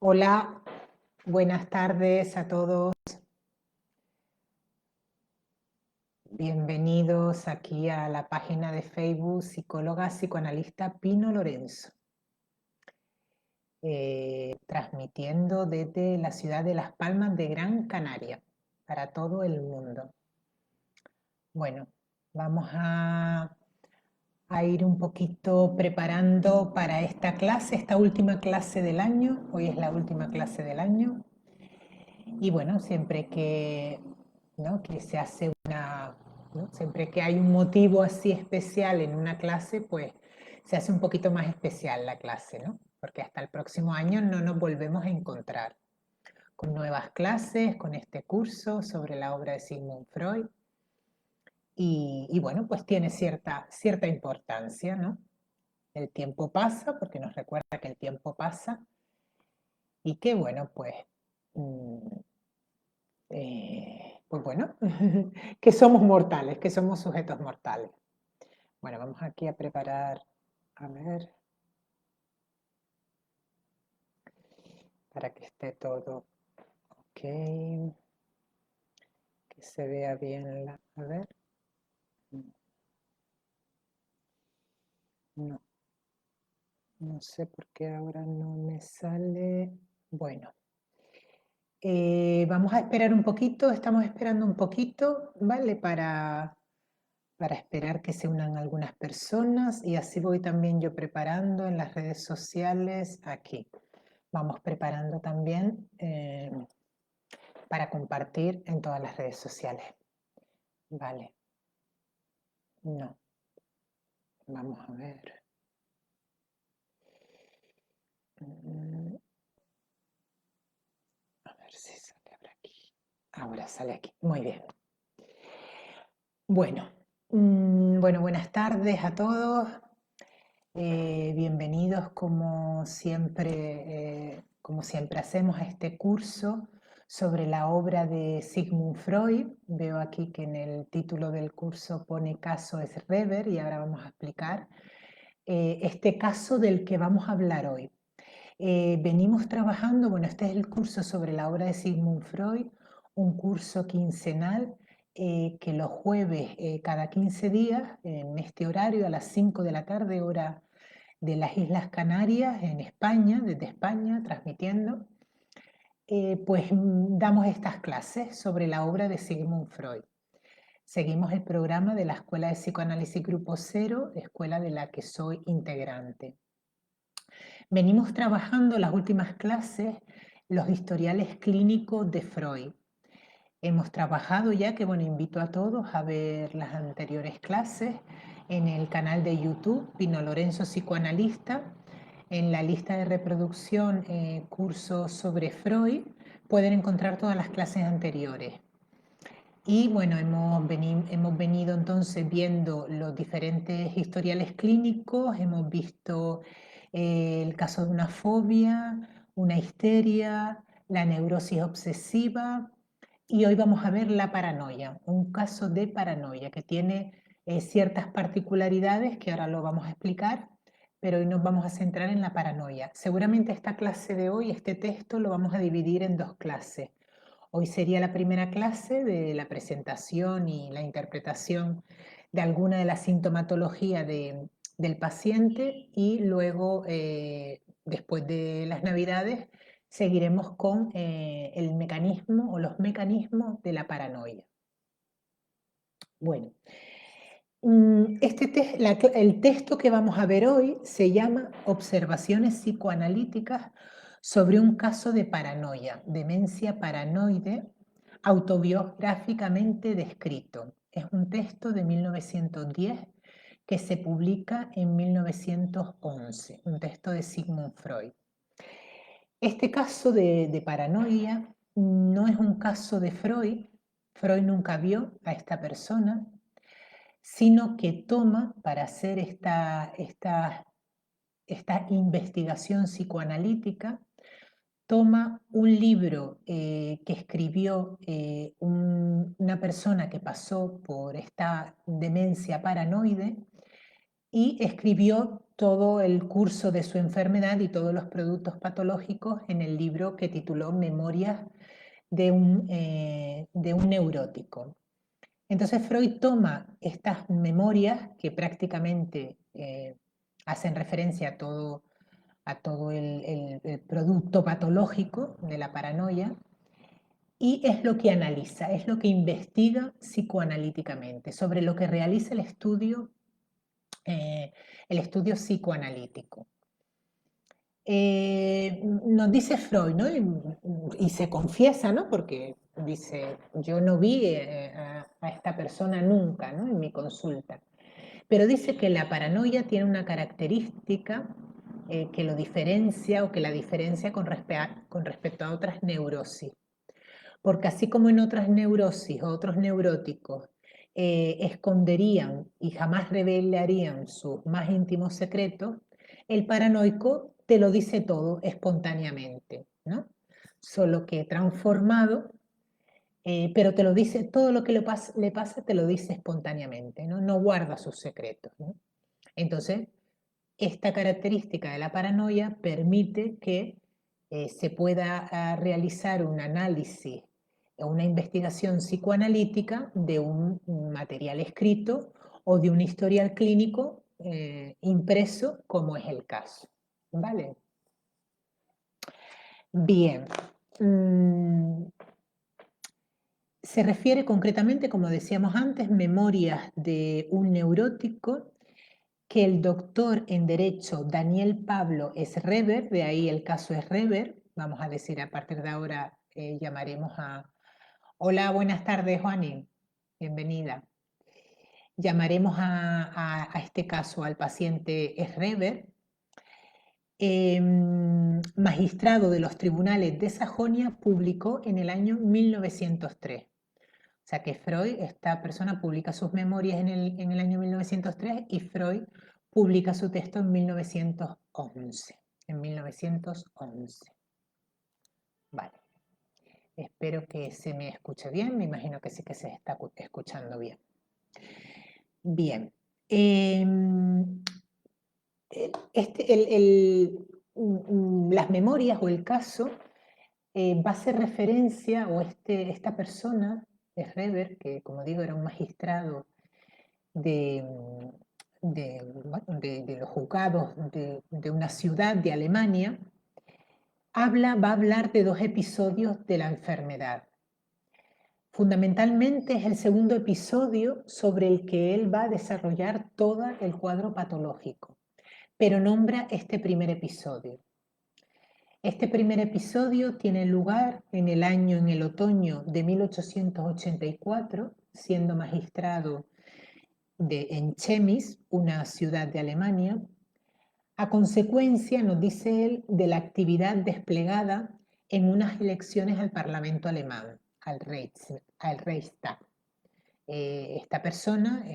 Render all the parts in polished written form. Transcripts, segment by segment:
Hola, buenas tardes a todos. Bienvenidos aquí a la página de Facebook Psicóloga Psicoanalista Pino Lorenzo. Transmitiendo desde la ciudad de Las Palmas de Gran Canaria para todo el mundo. Bueno, vamos a ir un poquito preparando para esta clase, esta última clase del año. Hoy es la última clase del año. Y bueno, siempre que, ¿no?, que se hace ¿no?, siempre que hay un motivo así especial en una clase, pues se hace un poquito más especial la clase, ¿no? Porque hasta el próximo año no nos volvemos a encontrar con nuevas clases, con este curso sobre la obra de Sigmund Freud. Y bueno, pues tiene cierta importancia, ¿no? El tiempo pasa, porque nos recuerda que el tiempo pasa, y que bueno, pues pues bueno, que somos mortales, que somos sujetos mortales. Bueno, vamos aquí a preparar, a ver, para que esté todo ok, que se vea bien a ver, no sé por qué ahora no me sale. Bueno, vamos a esperar un poquito, estamos esperando un poquito, ¿vale? Para esperar que se unan algunas personas, y así voy también yo preparando en las redes sociales aquí. Vamos preparando también para compartir en todas las redes sociales. Vale. No. Vamos a ver. A ver si sale ahora aquí. Ahora sale aquí. Muy bien. Bueno. Bueno, buenas tardes a todos. Bienvenidos como siempre hacemos a este curso sobre la obra de Sigmund Freud. Veo aquí que en el título del curso pone caso Schreber, y ahora vamos a explicar este caso del que vamos a hablar hoy. Venimos trabajando, bueno, este es el curso sobre la obra de Sigmund Freud, un curso quincenal que los jueves, cada 15 días, en este horario, a las 5 de la tarde, hora de las Islas Canarias, en España, desde España, transmitiendo, pues damos estas clases sobre la obra de Sigmund Freud. Seguimos el programa de la Escuela de Psicoanálisis Grupo Cero, escuela de la que soy integrante. Venimos trabajando las últimas clases los historiales clínicos de Freud. Hemos trabajado ya, que bueno, invito a todos a ver las anteriores clases en el canal de YouTube, Pino Lorenzo Psicoanalista. En la lista de reproducción, cursos sobre Freud, pueden encontrar todas las clases anteriores. Y bueno, hemos venido entonces viendo los diferentes historiales clínicos, hemos visto el caso de una fobia, una histeria, la neurosis obsesiva, y hoy vamos a ver la paranoia, un caso de paranoia que tiene ciertas particularidades que ahora lo vamos a explicar, pero hoy nos vamos a centrar en la paranoia. Seguramente esta clase de hoy, este texto, lo vamos a dividir en dos clases. Hoy sería la primera clase de la presentación y la interpretación de alguna de las sintomatologías del paciente, y luego, después de las Navidades, seguiremos con el mecanismo o los mecanismos de la paranoia. Bueno, el texto que vamos a ver hoy se llama Observaciones psicoanalíticas sobre un caso de paranoia, demencia paranoide, autobiográficamente descrito. Es un texto de 1910 que se publica en 1911, un texto de Sigmund Freud. Este caso de paranoia no es un caso de Freud. Freud nunca vio a esta persona, sino que toma, para hacer esta investigación psicoanalítica, toma un libro que escribió una persona que pasó por esta demencia paranoide, y escribió todo el curso de su enfermedad y todos los productos patológicos en el libro que tituló Memorias de un neurótico. Entonces Freud toma estas memorias que prácticamente hacen referencia a todo el producto patológico de la paranoia, y es lo que analiza, es lo que investiga psicoanalíticamente, sobre lo que realiza el estudio psicoanalítico. Nos dice Freud, ¿no? Y se confiesa, ¿no? Porque dice, yo no vi a esta persona nunca, ¿no? En mi consulta. Pero dice que la paranoia tiene una característica que lo diferencia o que la diferencia con respecto a otras neurosis. Porque así como en otras neurosis o otros neuróticos esconderían y jamás revelarían sus más íntimos secretos, el paranoico te lo dice todo espontáneamente, ¿no? Solo que transformado, pero te lo dice, todo lo que le pasa te lo dice espontáneamente, ¿no? No guarda sus secretos, ¿no? Entonces, esta característica de la paranoia permite que se pueda realizar un análisis o una investigación psicoanalítica de un material escrito o de un historial clínico impreso, como es el caso. ¿Vale? Bien. Se refiere concretamente, como decíamos antes, memorias de un neurótico que el doctor en Derecho Daniel Pablo Schreber, de ahí el caso Schreber, vamos a decir a partir de ahora llamaremos a... Hola, buenas tardes, Juani, bienvenida. Llamaremos a este caso al paciente Schreber, magistrado de los tribunales de Sajonia, publicó en el año 1903. O sea que Freud, esta persona publica sus memorias en el año 1903 y Freud publica su texto en 1911. En 1911. Vale. Espero que se me escuche bien. Me imagino que sí que se está escuchando bien. Bien. Las memorias o el caso va a hacer referencia, o esta persona, Schreber, que como digo era un magistrado de los juzgados de una ciudad de Alemania, va a hablar de dos episodios de la enfermedad. Fundamentalmente es el segundo episodio sobre el que él va a desarrollar todo el cuadro patológico, pero nombra este primer episodio. Este primer episodio tiene lugar en el otoño de 1884, siendo magistrado en Chemis, una ciudad de Alemania, a consecuencia, nos dice él, de la actividad desplegada en unas elecciones al Parlamento alemán, al Reichstag. Esta persona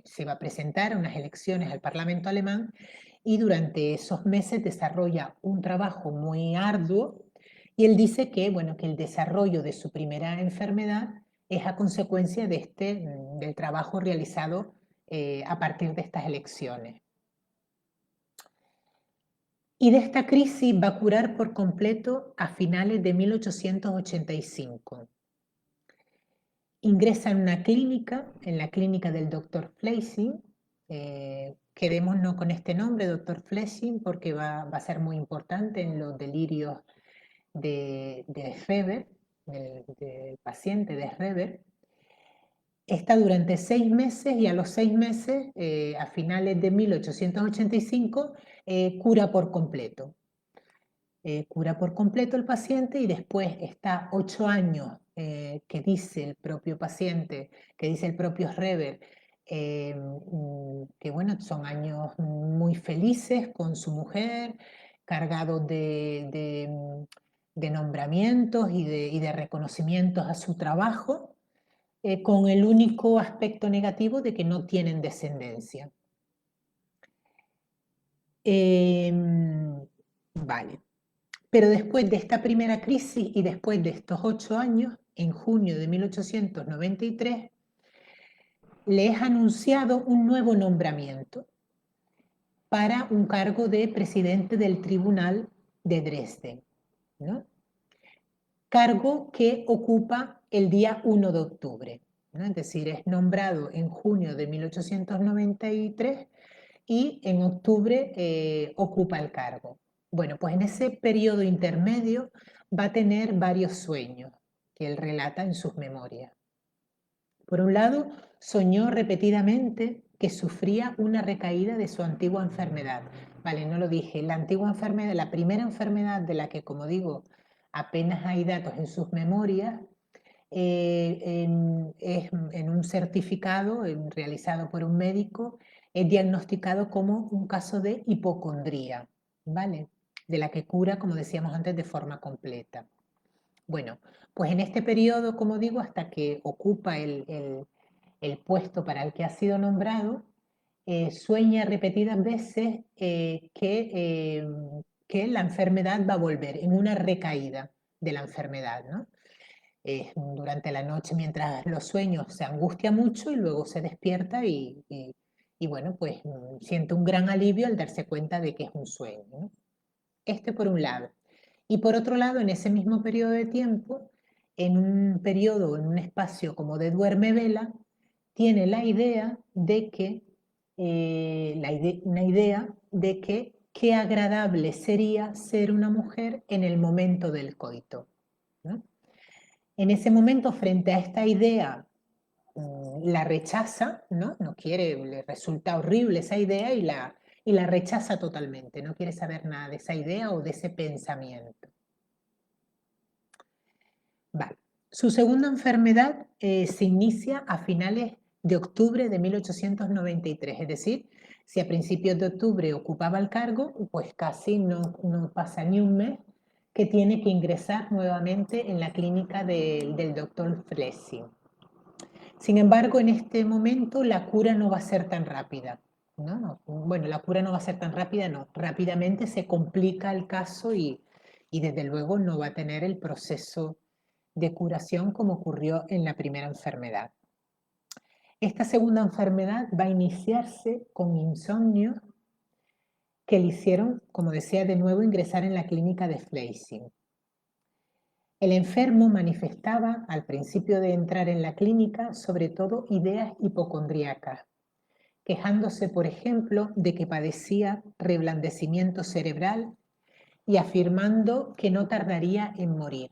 se va a presentar a unas elecciones al Parlamento alemán y durante esos meses desarrolla un trabajo muy arduo, y él dice que, bueno, que el desarrollo de su primera enfermedad es a consecuencia del trabajo realizado a partir de estas elecciones. Y de esta crisis va a curar por completo a finales de 1885. Ingresa en una clínica, en la clínica del Dr. Fleisching. Quedémonos con este nombre, Dr. Fleisching, porque va a ser muy importante en los delirios de Schreber, del paciente de Schreber. Está durante 6 meses y a los 6 meses, a finales de 1885, cura por completo. Cura por completo el paciente y después está 8 años que dice el propio paciente, que dice el propio Schreber, que bueno, son años muy felices con su mujer, cargados de nombramientos y de reconocimientos a su trabajo, con el único aspecto negativo de que no tienen descendencia. Vale. Pero después de esta primera crisis y después de estos 8 años, en junio de 1893, le es anunciado un nuevo nombramiento. para un cargo de presidente del Tribunal de Dresde, ¿no? Cargo que ocupa el día 1 de octubre, ¿no? Es decir, es nombrado en junio de 1893 y en octubre ocupa el cargo. Bueno, pues en ese periodo intermedio va a tener varios sueños que él relata en sus memorias. Por un lado, soñó repetidamente que sufría una recaída de su antigua enfermedad. Vale, no lo dije, la antigua enfermedad, la primera enfermedad de la que, como digo, apenas hay datos en sus memorias, es en un certificado realizado por un médico, es diagnosticado como un caso de hipocondría, ¿vale? De la que cura, como decíamos antes, de forma completa. Bueno, pues en este periodo, como digo, hasta que ocupa el puesto para el que ha sido nombrado, sueña repetidas veces que la enfermedad va a volver, en una recaída de la enfermedad, ¿no? Durante la noche, mientras los sueños, se angustia mucho y luego se despierta y bueno, pues siente un gran alivio al darse cuenta de que es un sueño, ¿no? Este por un lado. Y por otro lado, en ese mismo periodo de tiempo, en un periodo, en un espacio como de duerme-vela, tiene la idea de que, una idea de que qué agradable sería ser una mujer en el momento del coito, ¿no? En ese momento, frente a esta idea, la rechaza, ¿no? No quiere, le resulta horrible esa idea y la rechaza totalmente, no quiere saber nada de esa idea o de ese pensamiento. Vale. Su segunda enfermedad se inicia a finales de octubre de 1893, es decir, si a principios de octubre ocupaba el cargo, pues casi no pasa ni un mes que tiene que ingresar nuevamente en la clínica del doctor Flessing. Sin embargo, en este momento la cura no va a ser tan rápida, ¿no? Bueno, la cura no va a ser tan rápida, no. Rápidamente se complica el caso y desde luego no va a tener el proceso de curación como ocurrió en la primera enfermedad. Esta segunda enfermedad va a iniciarse con insomnio que le hicieron, como decía, de nuevo ingresar en la clínica de Flessing. El enfermo manifestaba al principio de entrar en la clínica sobre todo ideas hipocondríacas, quejándose, por ejemplo, de que padecía reblandecimiento cerebral y afirmando que no tardaría en morir.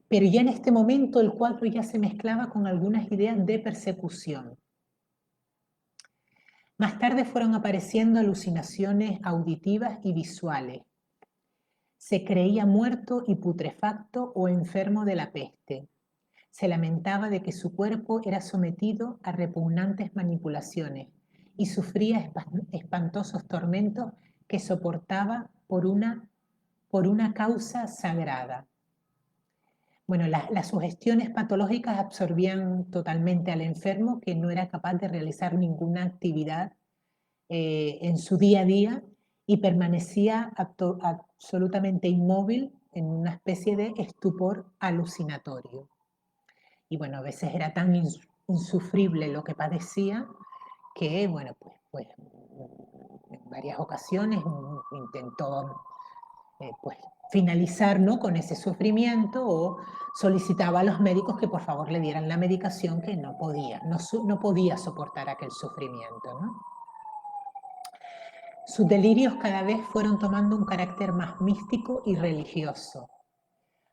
Pero ya en este momento el cuadro ya se mezclaba con algunas ideas de persecución. Más tarde fueron apareciendo alucinaciones auditivas y visuales. Se creía muerto y putrefacto o enfermo de la peste. Se lamentaba de que su cuerpo era sometido a repugnantes manipulaciones y sufría espantosos tormentos que soportaba por una causa sagrada. Bueno, las sugestiones patológicas absorbían totalmente al enfermo, que no era capaz de realizar ninguna actividad en su día a día y permanecía absolutamente inmóvil en una especie de estupor alucinatorio. Y bueno, a veces era tan insufrible lo que padecía que, bueno, pues en varias ocasiones intentó pues finalizar, ¿no?, con ese sufrimiento o solicitaba a los médicos que por favor le dieran la medicación que no podía soportar aquel sufrimiento, ¿no? Sus delirios cada vez fueron tomando un carácter más místico y religioso.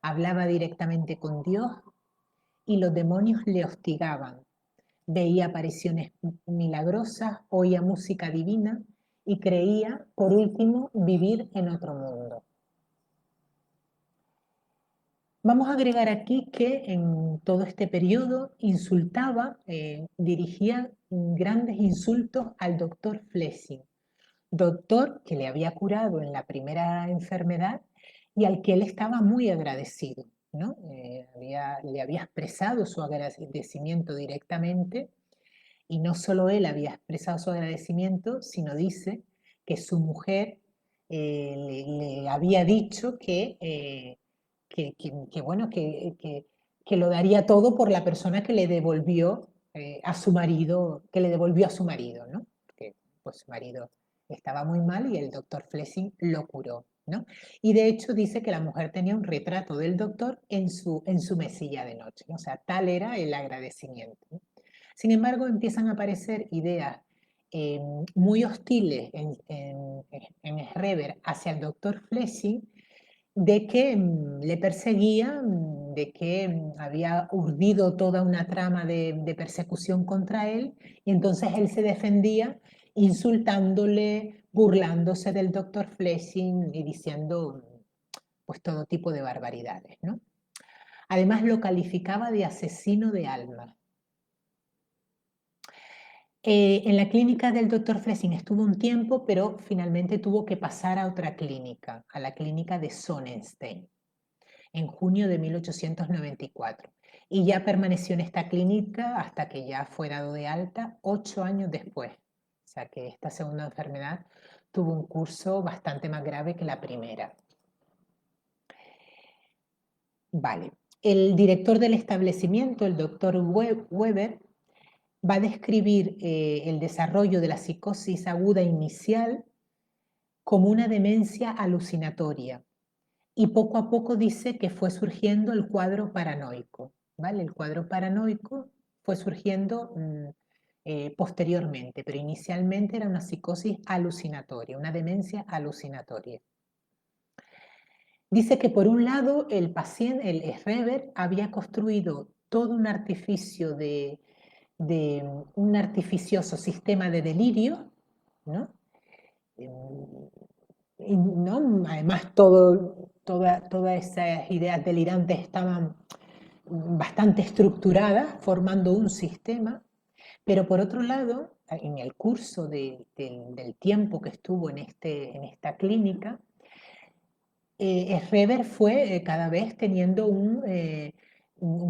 Hablaba directamente con Dios y los demonios le hostigaban. Veía apariciones milagrosas, oía música divina y creía, por último, vivir en otro mundo. Vamos a agregar aquí que en todo este periodo insultaba, dirigía grandes insultos al doctor Flessing, doctor que le había curado en la primera enfermedad y al que él estaba muy agradecido, ¿no? Le había expresado su agradecimiento directamente y no solo él había expresado su agradecimiento, sino dice que su mujer le había dicho bueno, que lo daría todo por la persona que le devolvió a su marido, que le devolvió a su marido, ¿no? Que pues su marido estaba muy mal y el doctor Flessing lo curó, ¿no? Y de hecho dice que la mujer tenía un retrato del doctor en su mesilla de noche, ¿no? O sea, tal era el agradecimiento, ¿no? Sin embargo, empiezan a aparecer ideas muy hostiles en Schreber hacia el doctor Flessing, de que le perseguía, de que había urdido toda una trama de persecución contra él, y entonces él se defendía insultándole, burlándose del doctor Flessing y diciendo pues todo tipo de barbaridades, ¿no? Además lo calificaba de asesino de alma. En la clínica del doctor Flessing estuvo un tiempo, pero finalmente tuvo que pasar a otra clínica, a la clínica de Sonnenstein, en junio de 1894. Y ya permaneció en esta clínica hasta que ya fue dado de alta 8 años después. O sea que esta segunda enfermedad tuvo un curso bastante más grave que la primera. Vale. El director del establecimiento, el doctor Weber, va a describir el desarrollo de la psicosis aguda inicial como una demencia alucinatoria, y poco a poco dice que fue surgiendo el cuadro paranoico, ¿vale? El cuadro paranoico fue surgiendo posteriormente, pero inicialmente era una psicosis alucinatoria, una demencia alucinatoria. Dice que por un lado el paciente, el Schreber, había construido todo un artificio de un artificioso sistema de delirio, ¿no? ¿No? Además, todas esas ideas delirantes estaban bastante estructuradas, formando un sistema, pero por otro lado, en el curso del tiempo que estuvo en esta clínica, Schreber fue cada vez teniendo un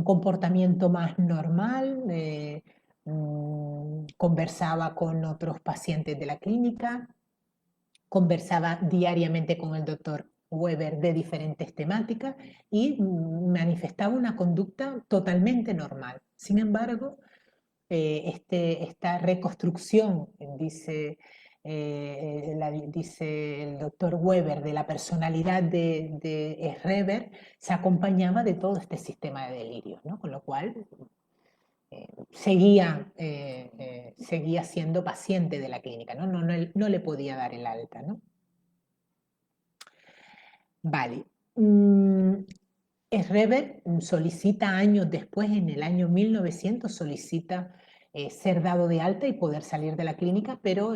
comportamiento más normal, conversaba con otros pacientes de la clínica, conversaba diariamente con el doctor Weber de diferentes temáticas y manifestaba una conducta totalmente normal. Sin embargo, esta reconstrucción, dice el doctor Weber, de la personalidad de Schreber, se acompañaba de todo este sistema de delirios, ¿no? Con lo cual seguía siendo paciente de la clínica, ¿no? No le podía dar el alta, ¿no? Vale. Schreber solicita años después, en el año 1900, solicita ser dado de alta y poder salir de la clínica, pero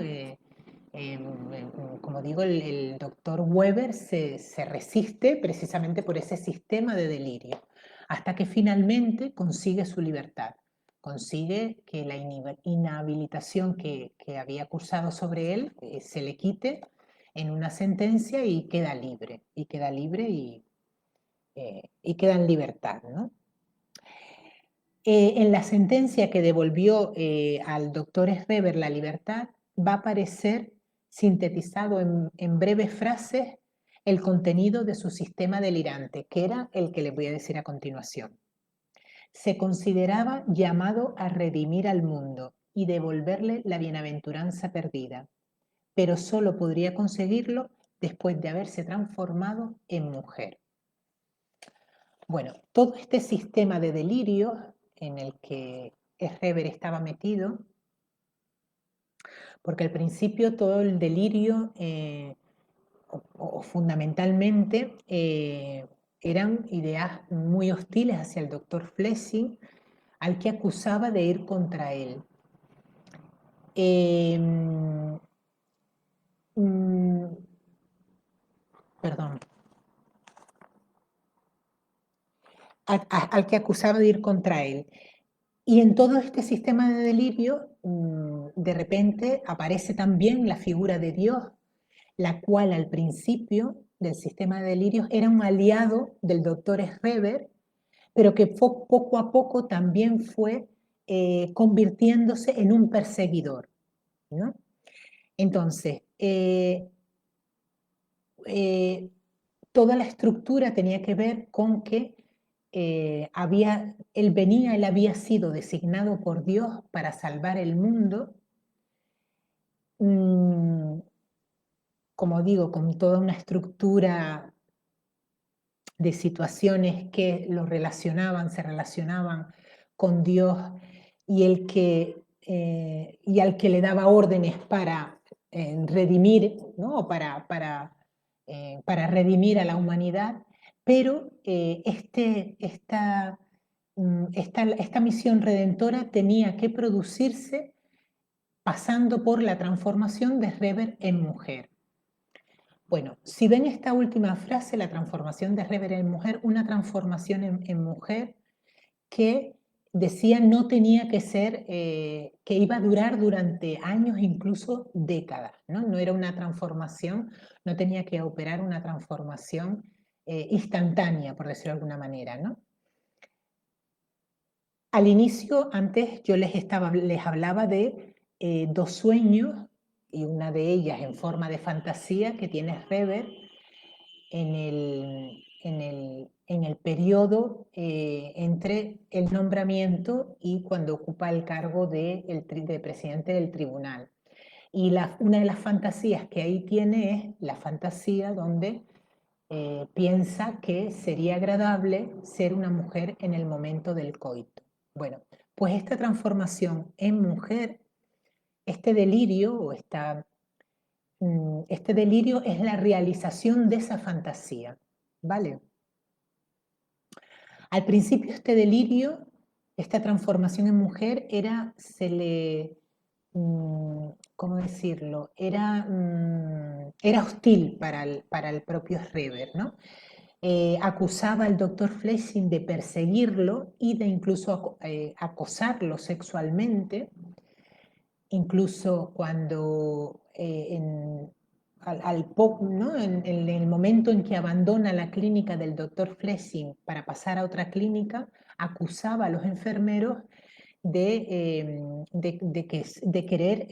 como digo, el doctor Weber se resiste precisamente por ese sistema de delirio, hasta que finalmente consigue su libertad, consigue que la inhabilitación que había cursado sobre él se le quite en una sentencia y queda libre, y queda en libertad, ¿no? En la sentencia que devolvió al doctor Schreber la libertad, va a aparecer sintetizado en breves frases el contenido de su sistema delirante, que era el que les voy a decir a continuación. Se consideraba llamado a redimir al mundo y devolverle la bienaventuranza perdida, pero solo podría conseguirlo después de haberse transformado en mujer. Bueno, todo este sistema de delirio en el que Schreber estaba metido, porque al principio todo el delirio, o fundamentalmente, eran ideas muy hostiles hacia el doctor Flessing, al que acusaba de ir contra él. Perdón. Al que acusaba de ir contra él. Y en todo este sistema de delirio, de repente aparece también la figura de Dios, la cual al principio del sistema de delirios era un aliado del doctor Schreber, pero que poco a poco también fue convirtiéndose en un perseguidor, ¿no? Entonces, toda la estructura tenía que ver con que él había sido designado por Dios para salvar el mundo, como digo, con toda una estructura de situaciones que lo relacionaban, se relacionaban con Dios y al que le daba órdenes para redimir, ¿no? Para redimir a la humanidad, pero esta misión redentora tenía que producirse pasando por la transformación de Reber en mujer. Bueno, si ven esta última frase, la transformación de Reber en mujer, una transformación en mujer que decía no tenía que ser, que iba a durar durante años, incluso décadas, ¿no? No era una transformación, no tenía que operar una transformación instantánea, por decirlo de alguna manera, ¿no? Al inicio, antes yo les hablaba de dos sueños, y una de ellas en forma de fantasía que tiene Reber en el periodo entre el nombramiento y cuando ocupa el cargo de presidente del tribunal. Y una de las fantasías que ahí tiene es la fantasía donde piensa que sería agradable ser una mujer en el momento del coito. Bueno, pues esta transformación en mujer, este delirio o este delirio es la realización de esa fantasía, ¿vale? Al principio este delirio, esta transformación en mujer ¿cómo decirlo? Era hostil para el propio Reber, ¿no? Acusaba al doctor Flessing de perseguirlo y de incluso acosarlo sexualmente, incluso cuando ¿no? En el momento en que abandona la clínica del doctor Flessing para pasar a otra clínica, acusaba a los enfermeros de querer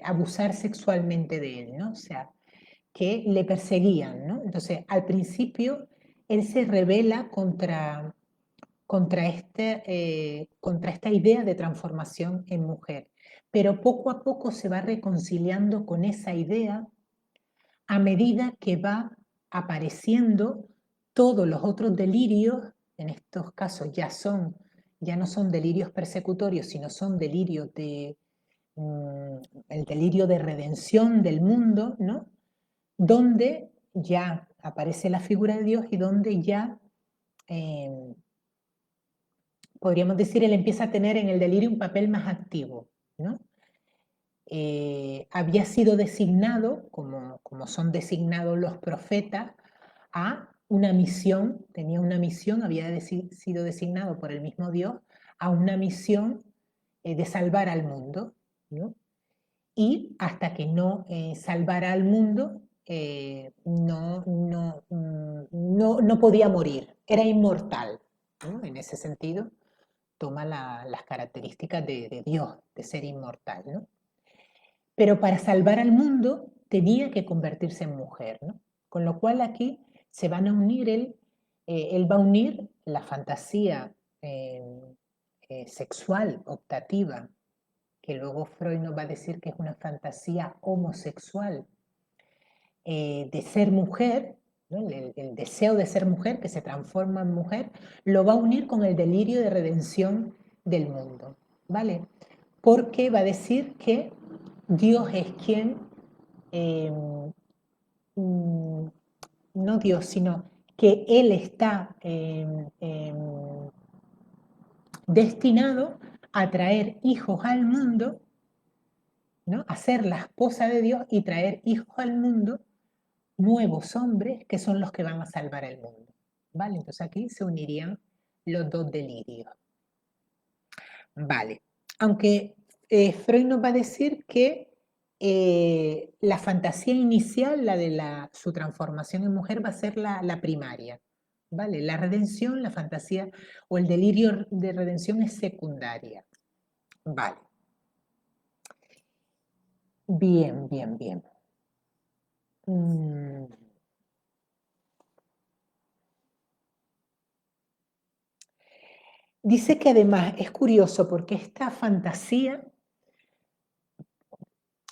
abusar sexualmente de él, ¿no? O sea, que le perseguían, ¿no? Entonces, al principio, él se rebela contra esta idea de transformación en mujer, pero poco a poco se va reconciliando con esa idea a medida que va apareciendo todos los otros delirios. En estos casos ya no son delirios persecutorios, sino son delirios el delirio de redención del mundo, ¿no? Donde ya aparece la figura de Dios y donde ya eh, podríamos decir, él empieza a tener en el delirio un papel más activo, ¿no? Había sido designado, como son designados los profetas, a una misión, tenía una misión, había sido designado por el mismo Dios a una misión de salvar al mundo, ¿no? Y hasta que no salvara al mundo, no podía morir, era inmortal, ¿no? En ese sentido, toma las características de Dios, de ser inmortal, ¿no? Pero para salvar al mundo tenía que convertirse en mujer, ¿no? Con lo cual aquí se van a unir, él va a unir la fantasía sexual, optativa, que luego Freud nos va a decir que es una fantasía homosexual, de ser mujer, ¿no? El deseo de ser mujer, que se transforma en mujer, lo va a unir con el delirio de redención del mundo, ¿vale? Porque va a decir que Dios es quien, eh, no Dios, sino que Él está destinado a traer hijos al mundo, ¿no? A ser la esposa de Dios y traer hijos al mundo, nuevos hombres que son los que van a salvar el mundo, ¿vale? Entonces aquí se unirían los dos delirios, ¿vale? Aunque Freud nos va a decir que la fantasía inicial, la de su transformación en mujer, va a ser la primaria, ¿vale? La redención, la fantasía o el delirio de redención es secundaria, ¿vale? Bien, bien, bien. Dice que además es curioso porque esta fantasía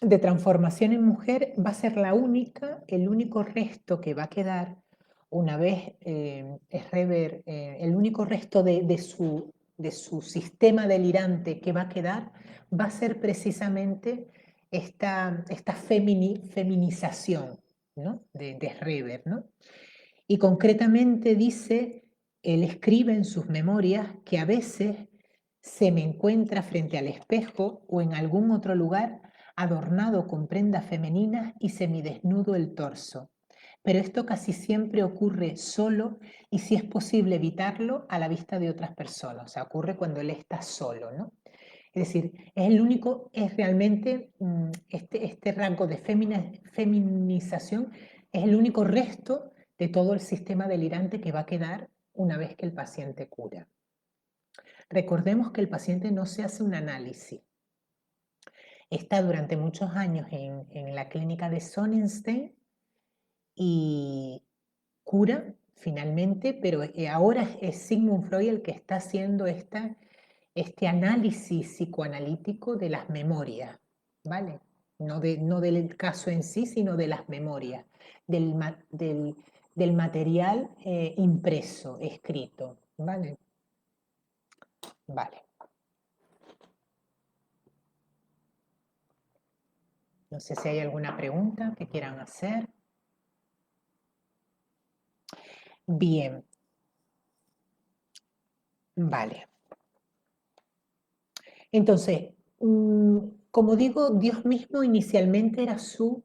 de transformación en mujer va a ser el único resto que va a quedar una vez Schreber, el único resto de su sistema delirante que va a quedar va a ser precisamente esta feminización, ¿no? de Schreber, ¿no? Y concretamente dice, él escribe en sus memorias que a veces se me encuentra frente al espejo o en algún otro lugar adornado con prendas femeninas y semidesnudo el torso. Pero esto casi siempre ocurre solo y si es posible evitarlo a la vista de otras personas. O sea, ocurre cuando él está solo, ¿no? Es decir, es el único, es realmente este rasgo de feminización es el único resto de todo el sistema delirante que va a quedar una vez que el paciente cura. Recordemos que el paciente no se hace un análisis. Está durante muchos años en la clínica de Sonnenstein y cura finalmente, pero ahora es Sigmund Freud el que está haciendo este análisis psicoanalítico de las memorias, ¿vale? No del caso en sí, sino de las memorias, del material impreso, escrito, ¿vale? Vale. No sé si hay alguna pregunta que quieran hacer. Bien. Vale. Entonces, como digo, Dios mismo inicialmente era su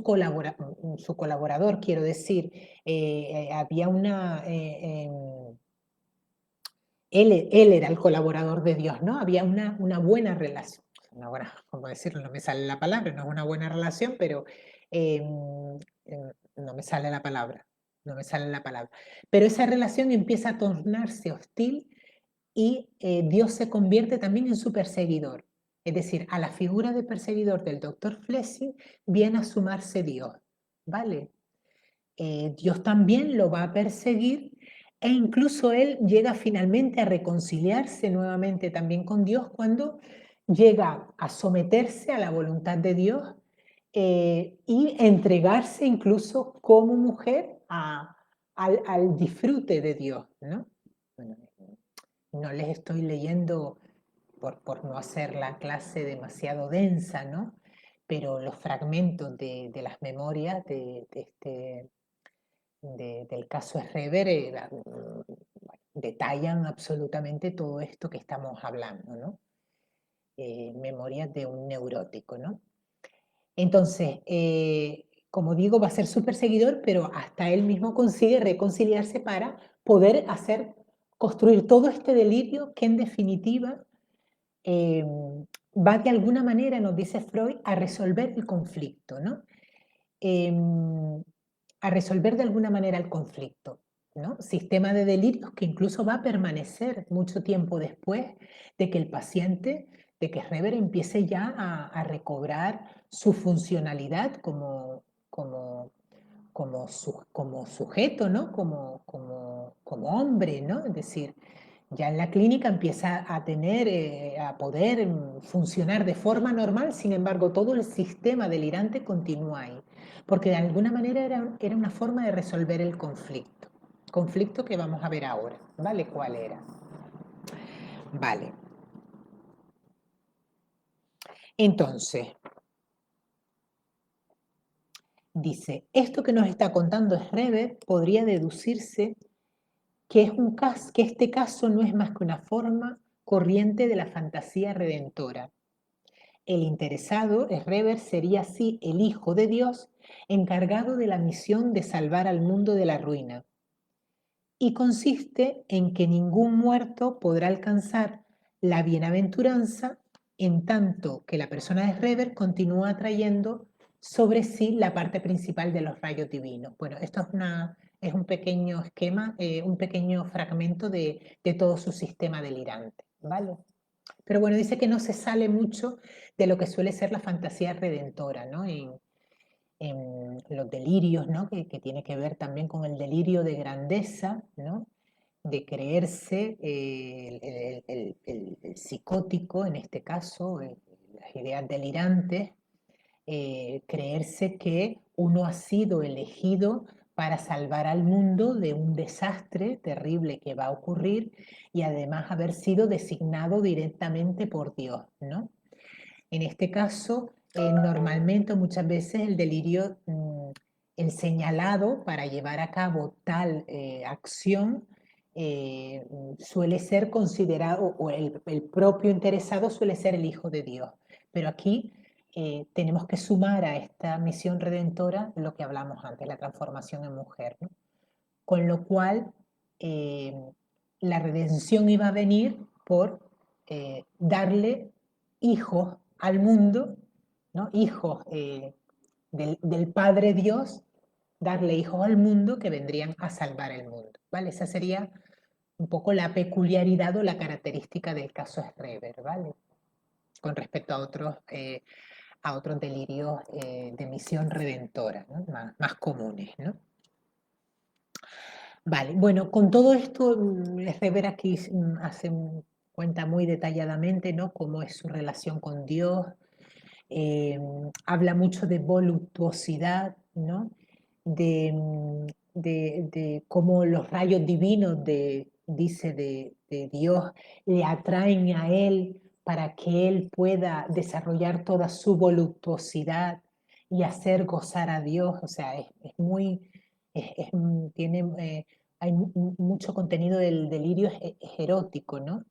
colaborador, quiero decir. Había él era el colaborador de Dios, ¿no? Había una buena relación, ¿cómo decirlo? No me sale la palabra, no es una buena relación, pero no me sale la palabra, no me sale la palabra. Pero esa relación empieza a tornarse hostil y Dios se convierte también en su perseguidor. Es decir, a la figura de perseguidor del doctor Flessing viene a sumarse Dios, ¿vale? Dios también lo va a perseguir e incluso él llega finalmente a reconciliarse nuevamente también con Dios cuando llega a someterse a la voluntad de Dios y entregarse incluso como mujer al disfrute de Dios, ¿no? Bueno, no les estoy leyendo por no hacer la clase demasiado densa, ¿no? Pero los fragmentos de las memorias del caso Schreber detallan absolutamente todo esto que estamos hablando, ¿no? Memorias de un neurótico, ¿no? Entonces, como digo, va a ser su perseguidor, pero hasta él mismo consigue reconciliarse para poder construir todo este delirio que en definitiva va de alguna manera, nos dice Freud, a resolver el conflicto, ¿no? A resolver de alguna manera el conflicto, ¿no? Sistema de delirios que incluso va a permanecer mucho tiempo después de que el paciente, de que Schreber empiece ya a recobrar su funcionalidad como sujeto, ¿no? Como hombre, ¿no? Es decir, ya en la clínica empieza a poder funcionar de forma normal, sin embargo, todo el sistema delirante continúa ahí, porque de alguna manera era una forma de resolver el conflicto que vamos a ver ahora, ¿vale? ¿Cuál era? Vale. Entonces, dice, esto que nos está contando Schreber podría deducirse que este caso no es más que una forma corriente de la fantasía redentora. El interesado, Schreber, sería así el Hijo de Dios encargado de la misión de salvar al mundo de la ruina. Y consiste en que ningún muerto podrá alcanzar la bienaventuranza en tanto que la persona de Schreber continúa atrayendo sobre sí la parte principal de los rayos divinos. Bueno, esto es un pequeño esquema, un pequeño fragmento de todo su sistema delirante, ¿vale? Pero bueno, dice que no se sale mucho de lo que suele ser la fantasía redentora, ¿no? En los delirios, ¿no? Que tiene que ver también con el delirio de grandeza, ¿no? De creerse el psicótico, en este caso, las ideas delirantes, creerse que uno ha sido elegido para salvar al mundo de un desastre terrible que va a ocurrir y además haber sido designado directamente por Dios, ¿no? En este caso, normalmente muchas veces el delirio, el señalado para llevar a cabo tal acción suele ser considerado, o el propio interesado suele ser el Hijo de Dios. Pero aquí tenemos que sumar a esta misión redentora lo que hablamos antes, la transformación en mujer, ¿no? Con lo cual, la redención iba a venir por darle hijos al mundo, ¿no? Hijos del Padre Dios, darle hijos al mundo que vendrían a salvar el mundo, ¿vale? Esa sería un poco la peculiaridad o la característica del caso Schreber, ¿vale? Con respecto a otros delirios de misión redentora, ¿no? Más comunes, ¿no? Vale, bueno, con todo esto, Schreber aquí cuenta muy detalladamente, ¿no? Cómo es su relación con Dios, habla mucho de voluptuosidad, ¿no? De cómo los rayos divinos, dice, de Dios, le atraen a él para que él pueda desarrollar toda su voluptuosidad y hacer gozar a Dios. O sea, es muy, tiene, hay mucho contenido del delirio es erótico, ¿no?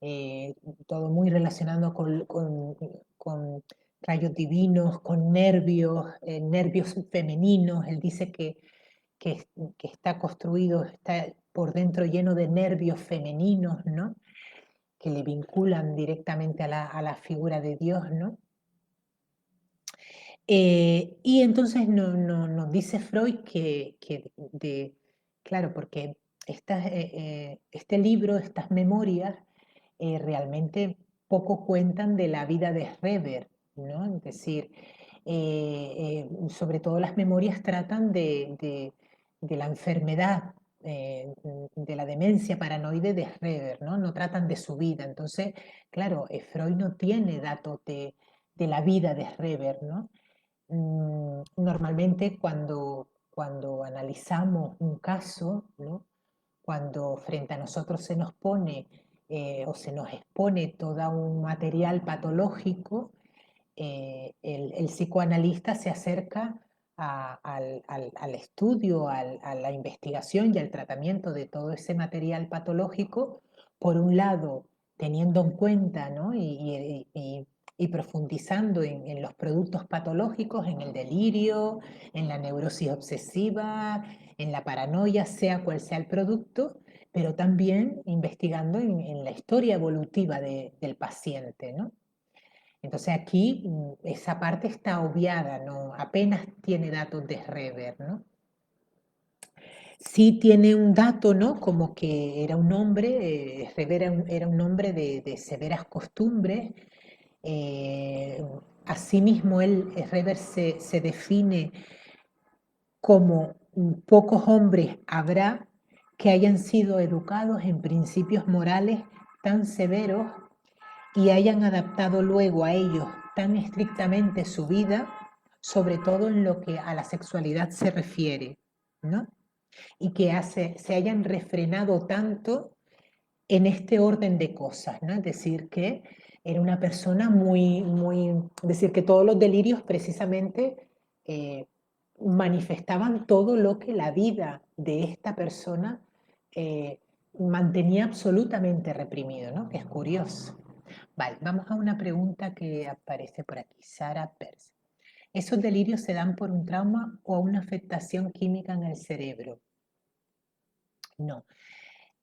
Eh, Todo muy relacionado con rayos divinos, con nervios, nervios femeninos. Él dice que está construido, está por dentro lleno de nervios femeninos, ¿no? Que le vinculan directamente a la figura de Dios, ¿no? Y entonces nos dice Freud claro, porque este libro, estas memorias, realmente poco cuentan de la vida de Schreber, ¿no? Es decir, sobre todo las memorias tratan de la enfermedad, de la demencia paranoide de Schreber, ¿no? No tratan de su vida. Entonces, claro, Freud no tiene datos de la vida de Schreber, ¿no? Normalmente cuando analizamos un caso, ¿no? Cuando frente a nosotros se nos pone o se nos expone todo un material patológico, el psicoanalista se acerca al estudio, a la investigación y al tratamiento de todo ese material patológico, por un lado, teniendo en cuenta, ¿no? Y profundizando en los productos patológicos, en el delirio, en la neurosis obsesiva, en la paranoia, sea cual sea el producto, pero también investigando en la historia evolutiva del paciente, ¿no? Entonces aquí esa parte está obviada, ¿no? Apenas tiene datos de Schreber, ¿no? Sí tiene un dato, ¿no? Como que era un hombre, Schreber era un hombre de severas costumbres. Asimismo, Schreber se define como pocos hombres habrá que hayan sido educados en principios morales tan severos y hayan adaptado luego a ellos tan estrictamente su vida, sobre todo en lo que a la sexualidad se refiere, ¿no? Y que se hayan refrenado tanto en este orden de cosas, ¿no? Es decir, que era una persona es decir, que todos los delirios precisamente manifestaban todo lo que la vida de esta persona eh, mantenía absolutamente reprimido, ¿no? Que es curioso. Vale, vamos a una pregunta que aparece por aquí. Sara Pers. ¿Esos delirios se dan por un trauma o una afectación química en el cerebro? No.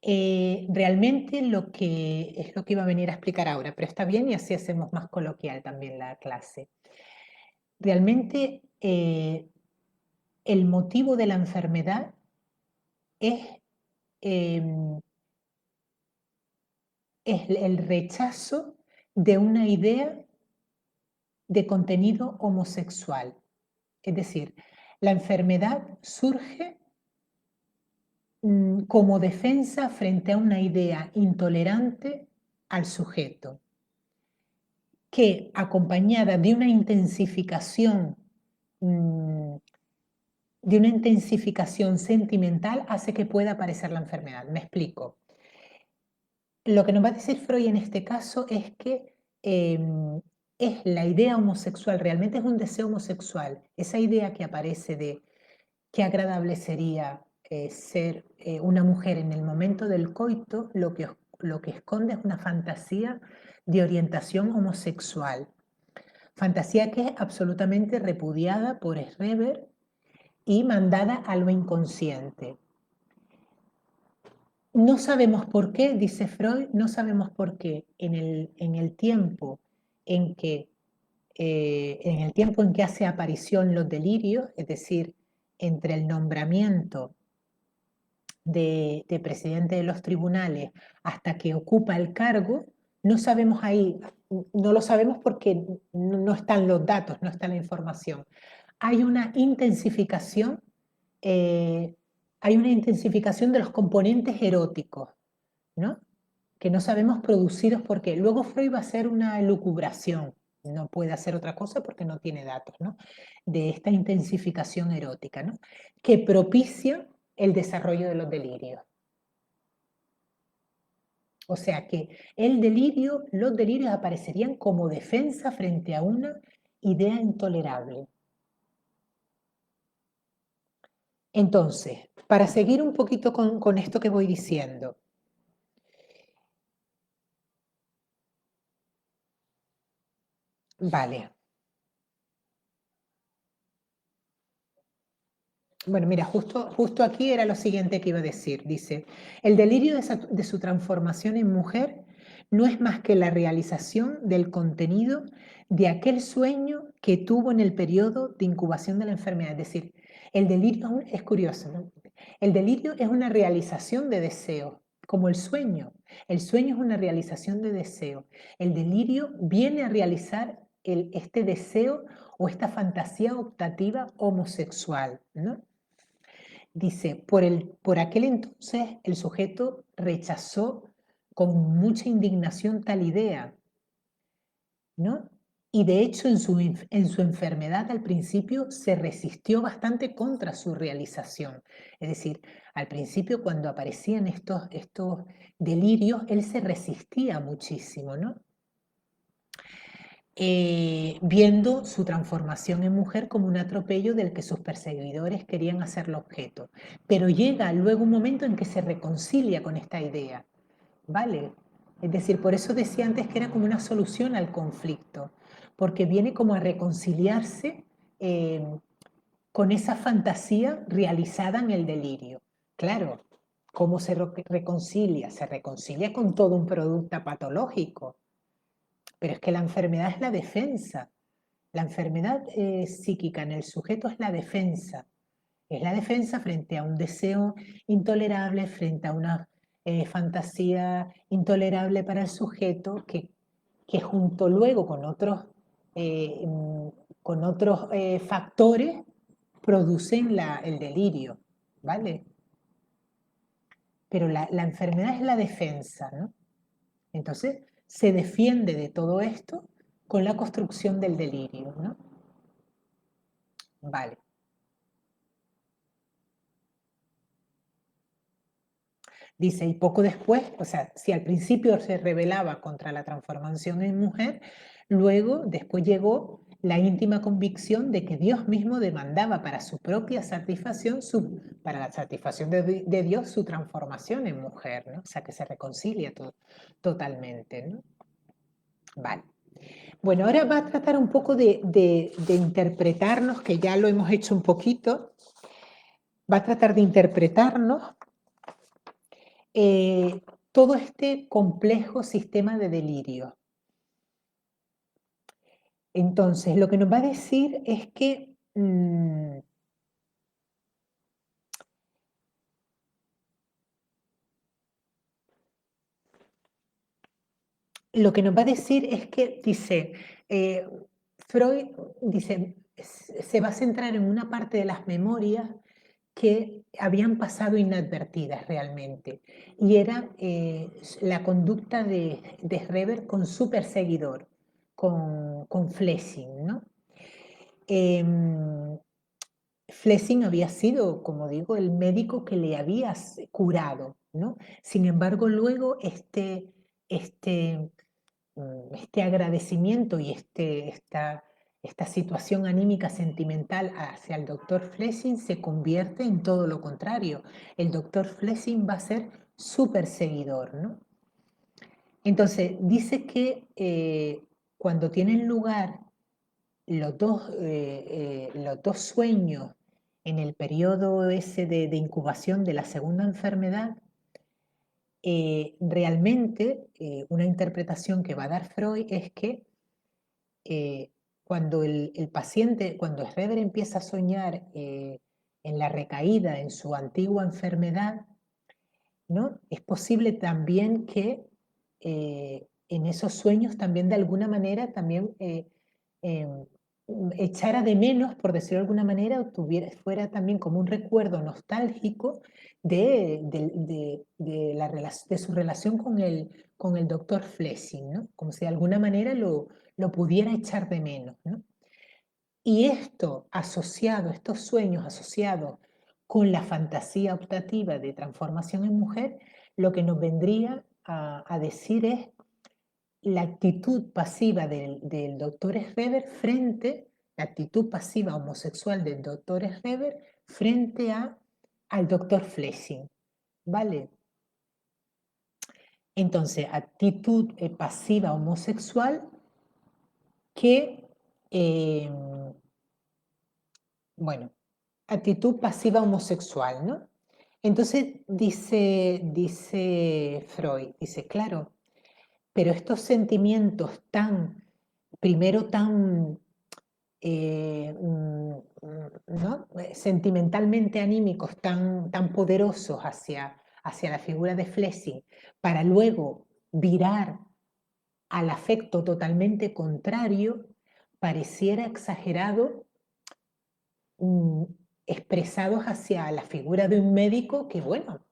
Realmente lo que es lo que iba a venir a explicar ahora, pero está bien y así hacemos más coloquial también la clase. Realmente el motivo de la enfermedad es, em, es el rechazo de una idea de contenido homosexual. Es decir, la enfermedad surge como defensa frente a una idea intolerante al sujeto, que acompañada de una intensificación sentimental hace que pueda aparecer la enfermedad. Me explico. Lo que nos va a decir Freud en este caso es que es la idea homosexual, realmente es un deseo homosexual, esa idea que aparece de qué agradable sería ser una mujer en el momento del coito, lo que esconde es una fantasía de orientación homosexual, fantasía que es absolutamente repudiada por Schreber y mandada a lo inconsciente. No sabemos por qué, dice Freud, no sabemos por qué en el tiempo en que hace aparición los delirios, es decir, entre el nombramiento de presidente de los tribunales hasta que ocupa el cargo, no sabemos ahí, no lo sabemos porque no están los datos, no está la información. Hay una intensificación de los componentes eróticos, ¿no? Que no sabemos producidos por qué. Luego Freud va a hacer una elucubración, no puede hacer otra cosa porque no tiene datos, ¿no? De esta intensificación erótica, ¿no? Que propicia el desarrollo de los delirios. O sea que los delirios aparecerían como defensa frente a una idea intolerable. Entonces, para seguir un poquito con esto que voy diciendo, vale. Bueno, mira, justo aquí era lo siguiente que iba a decir. Dice, el delirio de su transformación en mujer no es más que la realización del contenido de aquel sueño que tuvo en el periodo de incubación de la enfermedad. Es decir, el delirio es curioso, ¿no? El delirio es una realización de deseo, como el sueño. El sueño es una realización de deseo. El delirio viene a realizar este deseo o esta fantasía optativa homosexual, ¿no? Dice, por aquel entonces el sujeto rechazó con mucha indignación tal idea, ¿no? Y de hecho en su enfermedad al principio se resistió bastante contra su realización. Es decir, al principio cuando aparecían estos delirios, él se resistía muchísimo, ¿no? Viendo su transformación en mujer como un atropello del que sus perseguidores querían hacerlo objeto. Pero llega luego un momento en que se reconcilia con esta idea, ¿vale? Es decir, por eso decía antes que era como una solución al conflicto, porque viene como a reconciliarse eh, con esa fantasía realizada en el delirio. Claro, ¿cómo se reconcilia? Se reconcilia con todo un producto patológico, pero es que la enfermedad es la defensa. La enfermedad psíquica en el sujeto es la defensa. Es la defensa frente a un deseo intolerable, frente a una fantasía intolerable para el sujeto que junto luego eh, mm, con otros factores producen el delirio, ¿vale? Pero la enfermedad es la defensa, ¿no? Entonces, se defiende de todo esto con la construcción del delirio, ¿no? Vale. Dice, y poco después, o sea, si al principio se rebelaba contra la transformación en mujer, luego, después llegó la íntima convicción de que Dios mismo demandaba para su propia satisfacción, para la satisfacción de Dios, su transformación en mujer, ¿no? O sea, que se reconcilia totalmente, ¿no? Vale. Bueno, ahora va a tratar un poco de interpretarnos, que ya lo hemos hecho un poquito, va a tratar de interpretarnos todo este complejo sistema de delirio. Entonces, lo que nos va a decir es que lo que nos va a decir es que, dice, Freud dice, se va a centrar en una parte de las memorias que habían pasado inadvertidas realmente, y era la conducta de Schreber con su perseguidor, con Flessing, ¿no? Flessing había sido, como digo, el médico que le había curado, ¿no? Sin embargo, luego este agradecimiento y esta situación anímica sentimental hacia el doctor Flessing se convierte en todo lo contrario. El doctor Flessing va a ser su perseguidor, ¿no? Entonces, dice que cuando tienen lugar los dos sueños en el periodo ese de incubación de la segunda enfermedad, realmente una interpretación que va a dar Freud es que cuando el paciente, cuando Schreber empieza a soñar en la recaída en su antigua enfermedad, ¿no? Es posible también que en esos sueños también de alguna manera también echara de menos, por decirlo de alguna manera, o fuera también como un recuerdo nostálgico de su relación con el doctor Flessing, ¿no? Como si de alguna manera lo pudiera echar de menos, ¿no? Y estos sueños asociados con la fantasía optativa de transformación en mujer, lo que nos vendría a decir es la actitud pasiva del doctor Schreber la actitud pasiva homosexual del doctor Schreber frente al doctor Flessing, ¿vale? Entonces, actitud pasiva homosexual que, bueno, actitud pasiva homosexual, ¿no? Entonces dice Freud, dice, claro, pero estos sentimientos primero tan, ¿no? Sentimentalmente anímicos, tan poderosos hacia la figura de Flessing, para luego virar al afecto totalmente contrario, pareciera exagerado, expresados hacia la figura de un médico que, bueno,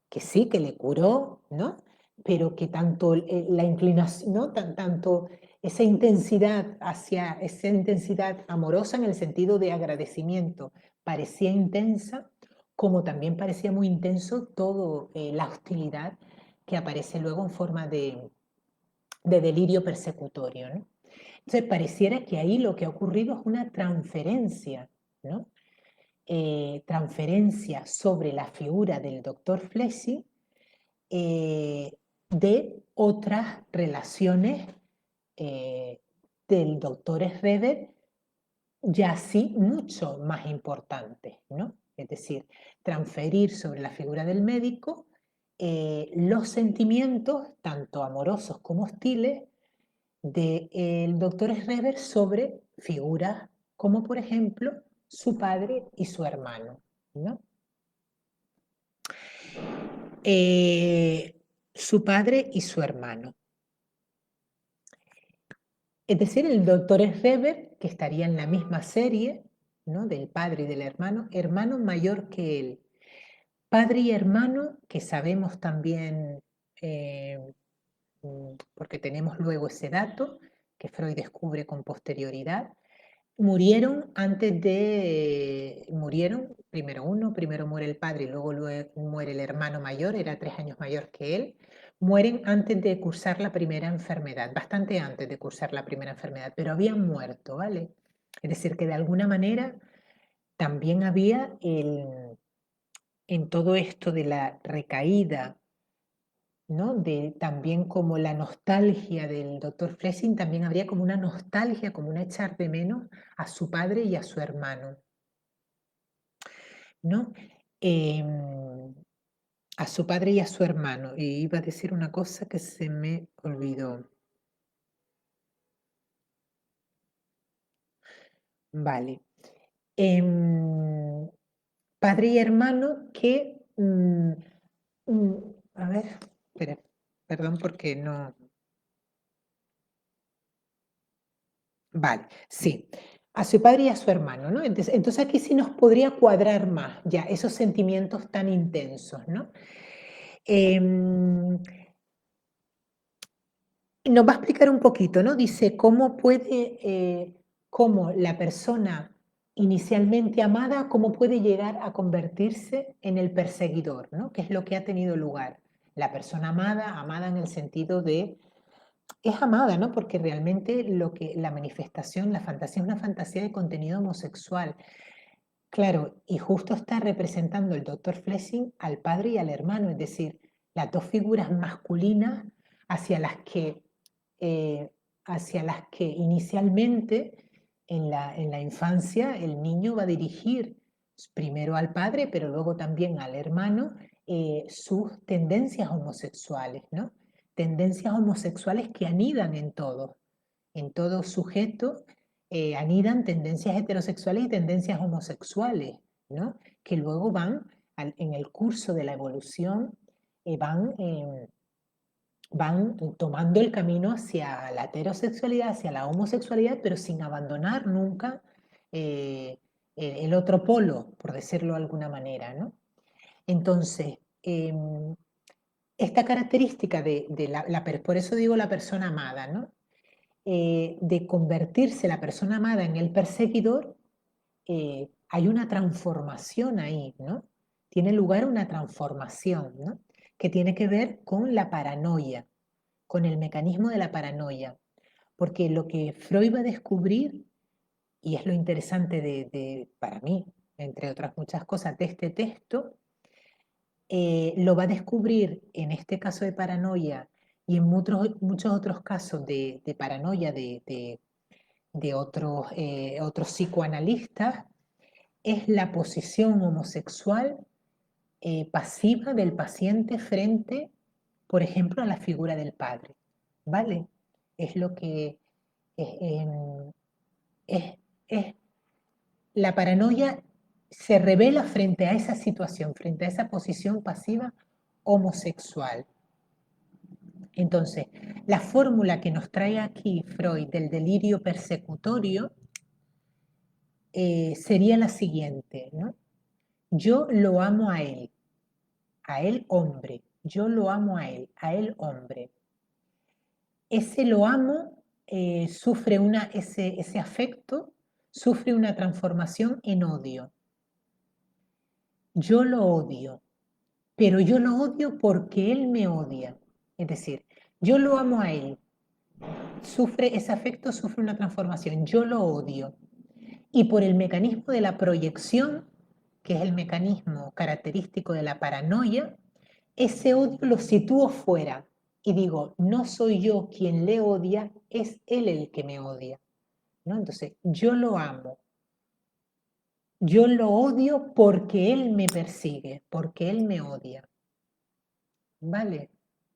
que sí, que le curó, ¿no? Pero que tanto la inclinación, ¿no? Tanto esa intensidad amorosa en el sentido de agradecimiento parecía intensa, como también parecía muy intenso todo la hostilidad que aparece luego en forma de delirio persecutorio, ¿no? Entonces pareciera que ahí lo que ha ocurrido es una transferencia, ¿no? Transferencia sobre la figura del doctor Flessing de otras relaciones del doctor Schreber, ya sí mucho más importantes, ¿no? Es decir, transferir sobre la figura del médico los sentimientos, tanto amorosos como hostiles, del doctor Schreber sobre figuras como, por ejemplo, su padre y su hermano, ¿no? Su padre y su hermano. Es decir, el doctor Schreber, que estaría en la misma serie, ¿no? Del padre y del hermano mayor que él. Padre y hermano, que sabemos también, porque tenemos luego ese dato, que Freud descubre con posterioridad, murieron primero muere el padre y luego muere el hermano mayor, era 3 años mayor que él, mueren antes de cursar la primera enfermedad, bastante antes de cursar la primera enfermedad, pero habían muerto, ¿vale? Es decir, que de alguna manera también había en todo esto de la recaída, ¿no? También como la nostalgia del doctor Flessing, también habría como una nostalgia, como un echar de menos a su padre y a su hermano, ¿no? A su padre y a su hermano. Y iba a decir una cosa que se me olvidó. Vale. Padre y hermano que... a ver, espera, perdón porque no... Vale, sí. A su padre y a su hermano, ¿no? Entonces aquí sí nos podría cuadrar más ya esos sentimientos tan intensos, ¿no? nos va a explicar un poquito, ¿no? Dice cómo la persona inicialmente amada, cómo puede llegar a convertirse en el perseguidor, ¿no? Que es lo que ha tenido lugar. La persona amada, amada en el sentido de, es amada, ¿no? Porque realmente la manifestación, la fantasía es una fantasía de contenido homosexual. Claro, y justo está representando el doctor Fleshing al padre y al hermano, es decir, las dos figuras masculinas hacia las que, eh, hacia las que inicialmente en la infancia el niño va a dirigir primero al padre, pero luego también al hermano, sus tendencias homosexuales, ¿no? Tendencias homosexuales que anidan en todo sujeto anidan tendencias heterosexuales y tendencias homosexuales, ¿no? Que luego en el curso de la evolución, van tomando el camino hacia la heterosexualidad, hacia la homosexualidad, pero sin abandonar nunca el otro polo, por decirlo de alguna manera, ¿no? Entonces, esta característica por eso digo la persona amada, ¿no? De convertirse la persona amada en el perseguidor, hay una transformación ahí, ¿no? Tiene lugar una transformación, ¿no? Que tiene que ver con la paranoia, con el mecanismo de la paranoia. Porque lo que Freud va a descubrir, y es lo interesante para mí, entre otras muchas cosas, de este texto, lo va a descubrir en este caso de paranoia y en muchos otros casos de paranoia de otros psicoanalistas, es la posición homosexual pasiva del paciente frente, por ejemplo, a la figura del padre. ¿Vale? Es lo que es, es la paranoia se revela frente a esa situación, frente a esa posición pasiva homosexual. Entonces, la fórmula que nos trae aquí Freud del delirio persecutorio sería la siguiente, ¿no? Yo lo amo a él hombre, yo lo amo a él hombre. Ese lo amo sufre ese afecto, sufre una transformación en odio. Yo lo odio, pero yo lo odio porque él me odia. Es decir, yo lo amo a él, ese afecto sufre una transformación, yo lo odio. Y por el mecanismo de la proyección, que es el mecanismo característico de la paranoia, ese odio lo sitúo fuera y digo, no soy yo quien le odia, es él el que me odia, ¿no? Entonces, yo lo amo, yo lo odio porque él me persigue, porque él me odia, ¿vale?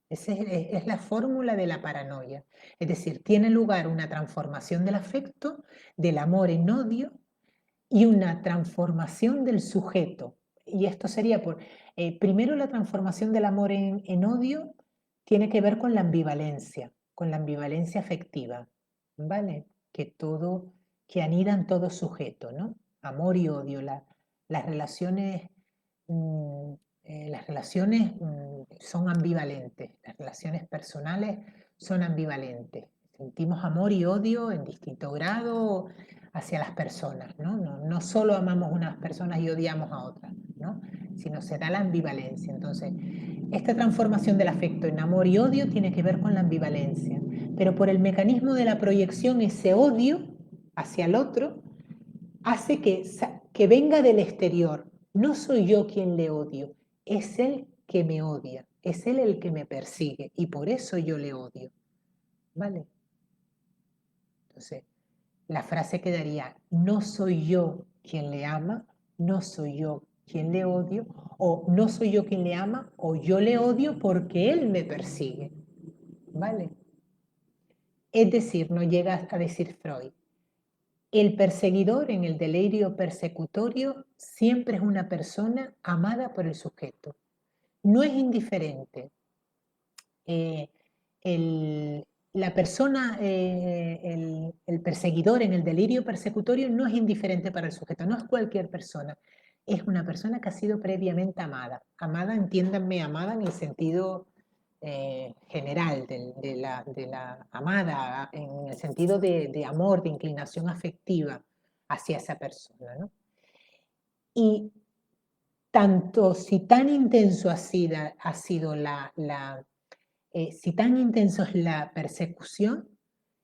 Esa es la fórmula de la paranoia. Es decir, tiene lugar una transformación del afecto, del amor en odio, y una transformación del sujeto. Y esto sería primero la transformación del amor en odio tiene que ver con la ambivalencia afectiva, ¿vale? Que anida en todo sujeto, ¿no? Amor y odio, las relaciones, mm, son ambivalentes, las relaciones personales son ambivalentes. Sentimos amor y odio en distinto grado hacia las personas, ¿no? No solo amamos unas personas y odiamos a otras, ¿no? Sino se da la ambivalencia. Entonces, esta transformación del afecto en amor y odio tiene que ver con la ambivalencia, pero por el mecanismo de la proyección, ese odio hacia el otro hace que venga del exterior. No soy yo quien le odio, es él que me odia, es él el que me persigue y por eso yo le odio. ¿Vale? Entonces, la frase quedaría, no soy yo quien le ama, no soy yo quien le odio, o no soy yo quien le ama, o yo le odio porque él me persigue. ¿Vale? Es decir, no llega a decir Freud, el perseguidor en el delirio persecutorio siempre es una persona amada por el sujeto. No es indiferente. Eh, el, la persona, el perseguidor en el delirio persecutorio no es indiferente para el sujeto, no es cualquier persona. Es una persona que ha sido previamente amada. Amada, entiéndanme, amada en el sentido general de la amada, en el sentido de amor, de inclinación afectiva hacia esa persona, ¿no? Y tanto si tan intenso ha sido si tan intenso es la persecución,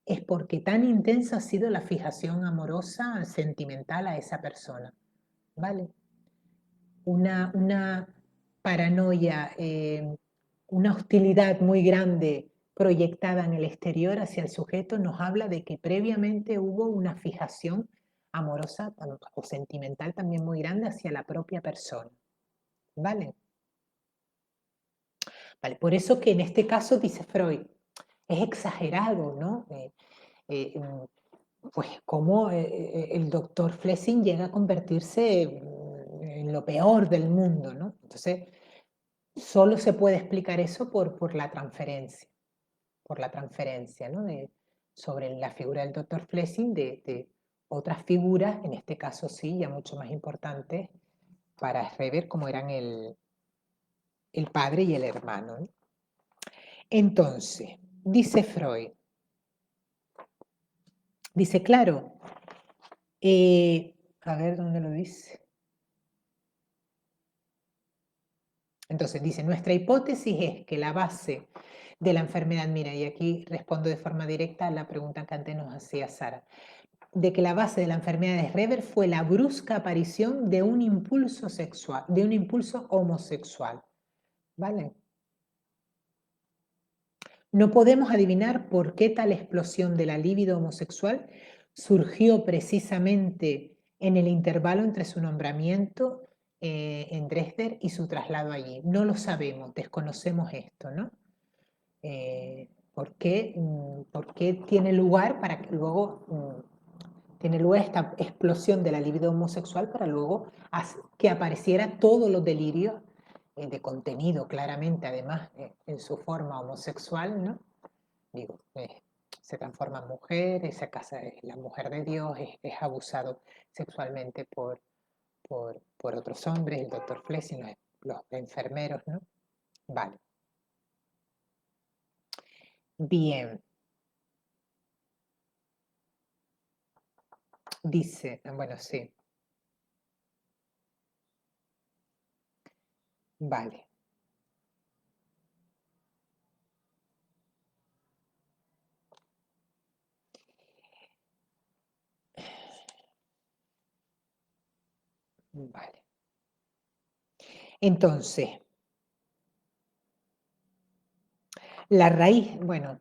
es porque tan intensa ha sido la fijación amorosa, sentimental a esa persona, ¿vale? Una paranoia, una hostilidad muy grande proyectada en el exterior hacia el sujeto nos habla de que previamente hubo una fijación amorosa o sentimental también muy grande hacia la propia persona, ¿vale? Vale, por eso que en este caso, dice Freud, es exagerado, ¿no? Pues cómo el doctor Flessing llega a convertirse en lo peor del mundo, ¿no? Entonces, solo se puede explicar eso por la transferencia, ¿no? Sobre la figura del doctor Flessing de otras figuras, en este caso sí, ya mucho más importantes para Reber, como eran el padre y el hermano, ¿no? Entonces, dice Freud, dice, claro, a ver dónde lo dice. Entonces dice, nuestra hipótesis es que la base de la enfermedad, mira, y aquí respondo de forma directa a la pregunta que antes nos hacía Sara, de que la base de la enfermedad de Reber fue la brusca aparición de un impulso sexual, de un impulso homosexual, ¿vale? No podemos adivinar por qué tal explosión de la libido homosexual surgió precisamente en el intervalo entre su nombramiento en Dresden y su traslado allí. No lo sabemos, desconocemos esto, ¿no? ¿Por qué tiene lugar para que luego tiene lugar esta explosión de la libido homosexual para luego que apareciera todos los delirios de contenido claramente, además en su forma homosexual, ¿no? Digo, se transforma en mujer, se casa, es la mujer de Dios, es abusado sexualmente por otros hombres, el doctor Flessing, los enfermeros, ¿no? Vale. Bien. Dice, bueno, sí. Vale. Vale. Entonces, la raíz, bueno,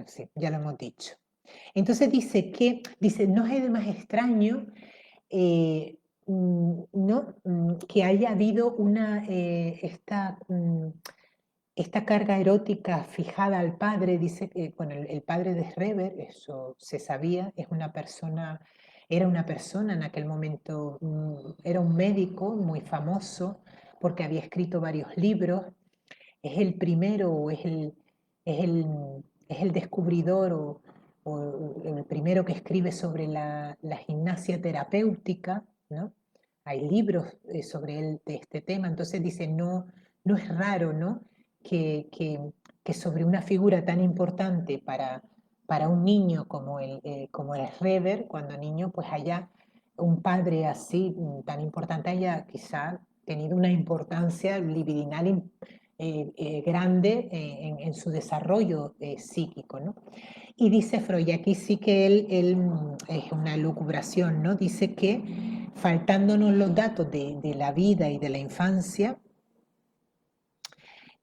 sí, ya lo hemos dicho. Entonces dice, no es más extraño ¿no? Que haya habido esta carga erótica fijada al padre. Dice que bueno, el padre de Reber, eso se sabía, era una persona en aquel momento, era un médico muy famoso porque había escrito varios libros, es el primero o es el descubridor o el primero que escribe sobre la gimnasia terapéutica, ¿no? Hay libros sobre él de este tema, entonces dice, no es raro, ¿no? Que sobre una figura tan importante para un niño como el Reber, cuando niño, pues haya un padre así tan importante, haya quizá tenido una importancia libidinal grande en su desarrollo psíquico, ¿no? Y dice Freud, aquí sí que él es una lucubración, ¿no? Dice que faltándonos los datos de la vida y de la infancia,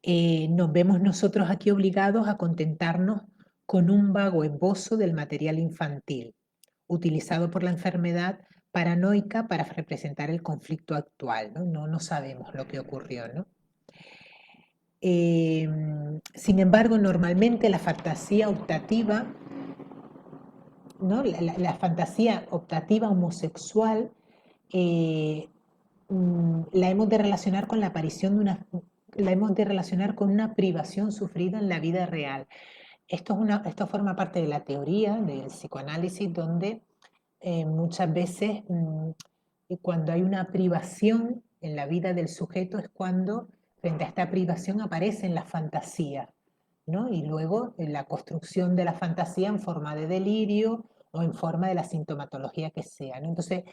nos vemos nosotros aquí obligados a contentarnos con un vago esbozo del material infantil, utilizado por la enfermedad paranoica para representar el conflicto actual, ¿no? No sabemos lo que ocurrió, ¿no? Sin embargo, normalmente la fantasía optativa, ¿no? La fantasía optativa homosexual la hemos de relacionar con la aparición la hemos de relacionar con una privación sufrida en la vida real. Esto forma parte de la teoría del psicoanálisis, donde muchas veces cuando hay una privación en la vida del sujeto es cuando frente a esta privación aparecen las fantasías, ¿no? Y luego la construcción de la fantasía en forma de delirio o en forma de la sintomatología que sea, ¿no? Entonces,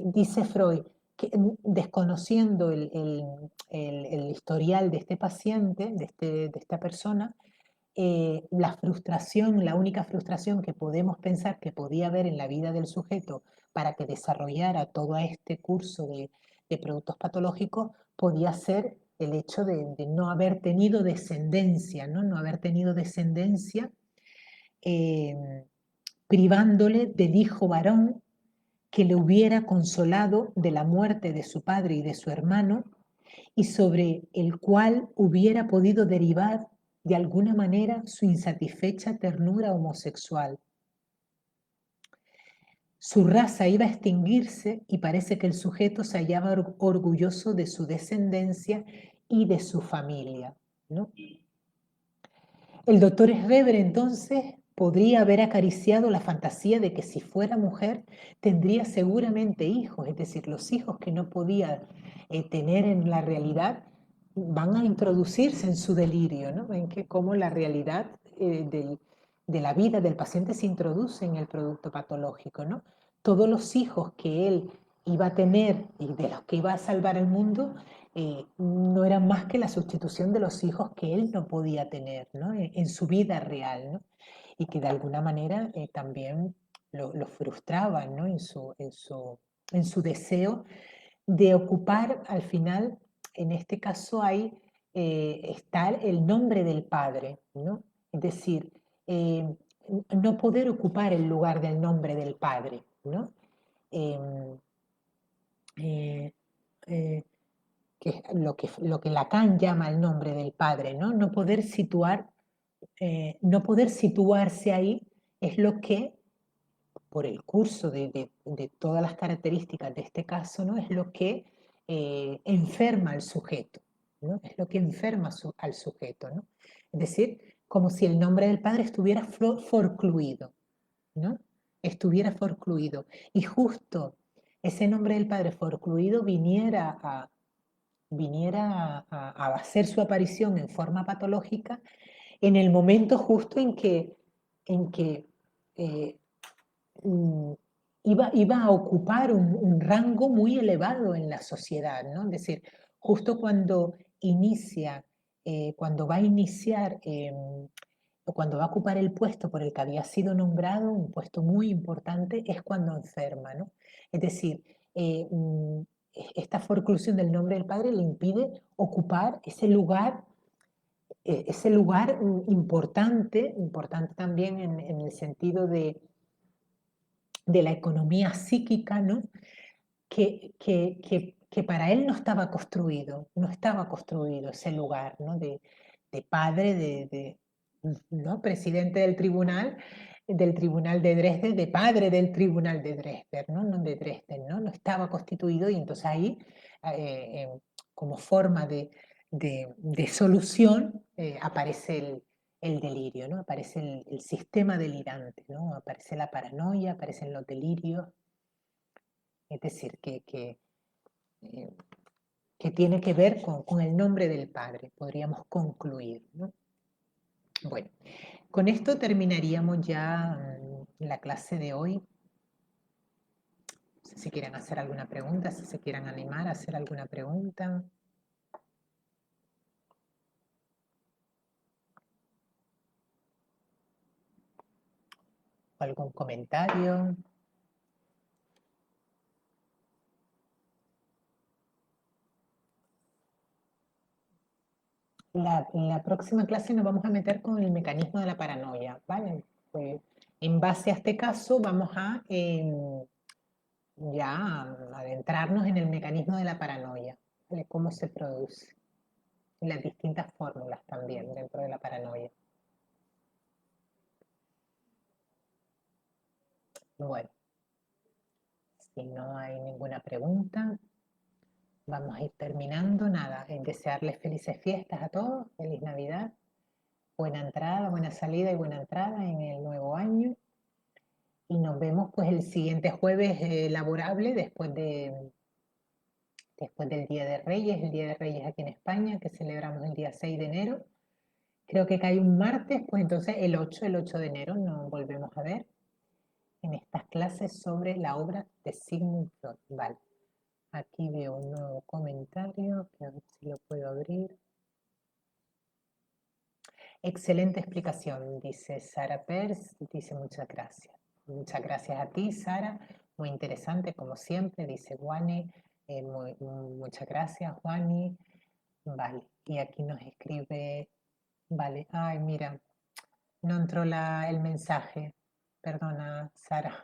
dice Freud, que, desconociendo el historial de este paciente, de esta persona, la frustración, la única frustración que podemos pensar que podía haber en la vida del sujeto para que desarrollara todo este curso de productos patológicos podía ser el hecho de no haber tenido descendencia, ¿no? No haber tenido descendencia, privándole del hijo varón que le hubiera consolado de la muerte de su padre y de su hermano, y sobre el cual hubiera podido derivar de alguna manera su insatisfecha ternura homosexual. Su raza iba a extinguirse y parece que el sujeto se hallaba orgulloso de su descendencia y de su familia, ¿no? El doctor Schreber entonces podría haber acariciado la fantasía de que si fuera mujer tendría seguramente hijos, es decir, los hijos que no podía tener en la realidad van a introducirse en su delirio, ¿no? Ven que cómo la realidad de la vida del paciente se introduce en el producto patológico, ¿no? Todos los hijos que él iba a tener y de los que iba a salvar el mundo no eran más que la sustitución de los hijos que él no podía tener, ¿no? En su vida real, ¿no? Y que de alguna manera también lo frustraban, ¿no? En su deseo de ocupar al final, en este caso hay, está el nombre del padre, ¿no? Es decir, no poder ocupar el lugar del nombre del padre, ¿no? Em, eh, eh, que es lo que Lacan llama el nombre del padre, ¿no? No poder situar, no poder situarse ahí es lo que, por el curso de todas las características de este caso, ¿no? Es lo que enferma al sujeto, ¿no? Es lo que enferma al sujeto, ¿no? Es decir, como si el nombre del padre estuviera forcluido, ¿no? Estuviera forcluido. Y justo ese nombre del padre forcluido viniera a hacer su aparición en forma patológica en el momento justo en que eh, mm, iba a ocupar un rango muy elevado en la sociedad, ¿no? Es decir, justo cuando inicia, cuando va a iniciar, o cuando va a ocupar el puesto por el que había sido nombrado, un puesto muy importante, es cuando enferma, ¿no? Es decir, esta forclusión del nombre del padre le impide ocupar ese lugar importante, importante también en el sentido de la economía psíquica, ¿no? Que para él no estaba construido, no estaba construido ese lugar, ¿no? De padre, ¿no? Presidente del tribunal de Dresde, de padre del tribunal de Dresden, ¿no? No de Dresden, ¿no? No estaba constituido y entonces ahí, como forma de solución, aparece el delirio, ¿no? Aparece el sistema delirante, ¿no? Aparece la paranoia, aparecen los delirios. Es decir, eh, que tiene que ver con el nombre del Padre, podríamos concluir, ¿no? Bueno, con esto terminaríamos ya la clase de hoy. No sé si quieren hacer alguna pregunta, si se quieran animar a hacer alguna pregunta. ¿Algún comentario? La próxima clase nos vamos a meter con el mecanismo de la paranoia, ¿vale? Pues, en base a este caso vamos a ya adentrarnos en el mecanismo de la paranoia, ¿vale? Cómo se produce, y las distintas fórmulas también dentro de la paranoia. Bueno, si no hay ninguna pregunta, vamos a ir terminando. Nada, en desearles felices fiestas a todos, feliz Navidad, buena entrada, buena salida y buena entrada en el nuevo año. Y nos vemos pues el siguiente jueves laborable después después del Día de Reyes, el Día de Reyes aquí en España, que celebramos el día 6 de enero. Creo que cae un martes, pues entonces el 8 de enero nos volvemos a ver en estas clases sobre la obra de Sigmund Freud. Vale, aquí veo un nuevo comentario, que a ver si lo puedo abrir. Excelente explicación, dice Sara Pers, dice muchas gracias. Muchas gracias a ti, Sara, muy interesante como siempre, dice Juani, muchas gracias, Juani. Vale, y aquí nos escribe, vale, ay, mira, no entró el mensaje, perdona, Sara.